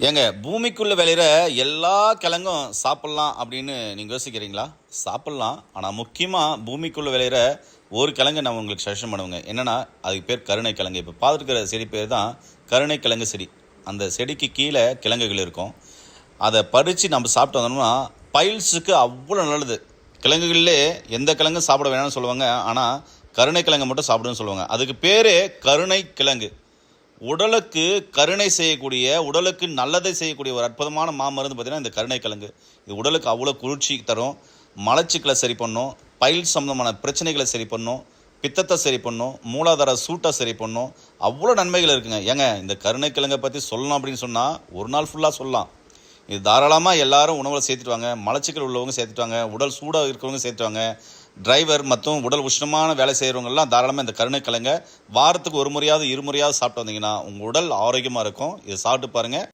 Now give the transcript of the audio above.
ஏங்க பூமிக்குள்ள விளையிற எல்லா கிழங்கும் சாப்பிட்லாம் அப்படின்னு நீங்கள் யோசிக்கிறீங்களா? சாப்பிட்லாம். ஆனால் முக்கியமாக பூமிக்குள்ள விளையிற ஒரு கிழங்கு நான் உங்களுக்கு சஜஷன் பண்ணுவேங்க. என்னென்னா அதுக்கு பேர் கருணை கிழங்கு. இப்போ பார்த்துருக்கிற செடி பேர் தான் கருணை கிழங்கு செடி. அந்த செடிக்கு கீழே கிழங்குகள் இருக்கும். அதை பறித்து நம்ம சாப்பிட்டு வந்தோம்னா பைல்ஸுக்கு அவ்வளோ நல்லது. கிழங்குகளிலே எந்த கிழங்கும் சாப்பிட வேணாம்னு சொல்லுவாங்க. ஆனால் கருணை கிழங்கு மட்டும் சாப்பிடுன்னு சொல்லுவாங்க. அதுக்கு பேரே கருணை கிழங்கு. உடலுக்கு கருணை செய்யக்கூடிய, உடலுக்கு நல்லதை செய்யக்கூடிய ஒரு அற்புதமான மாமருந்து பார்த்திங்கன்னா இந்த கருணைக்கிழங்கு. இது உடலுக்கு அவ்வளோ குளிர்ச்சி தரும். மலச்சிக்கலை சரி பண்ணும், பைல் சம்மந்தமான பிரச்சனைகளை சரி பண்ணும், பித்தத்தை சரி பண்ணும், மூலாதார சூட்டை சரி பண்ணும். அவ்வளோ நன்மைகள் இருக்குங்க. ஏங்க இந்த கருணைக்கிழங்கை பற்றி சொல்லணும் அப்படின்னு சொன்னால் ஒரு நாள் ஃபுல்லாக சொல்லலாம். இது தாராளமாக எல்லாரும் உணவில் சேர்த்துட்டுவாங்க. மலச்சிக்கல் உள்ளவங்க சேர்த்துட்டுவாங்க, உடல் சூடாக இருக்கிறவங்க சேர்த்துவாங்க. டிரைவர் மற்றும் உடல் உஷ்ணமான வேலை செய்கிறவங்கெல்லாம் தாராளமாக இந்த கருணைக்கிழங்கை வாரத்துக்கு ஒரு முறையாவது இருமுறையாவது சாப்பிட்டு வந்தீங்கன்னா உங்கள் உடல் ஆரோக்கியமாக இருக்கும். இதை சாப்பிட்டு பாருங்கள்.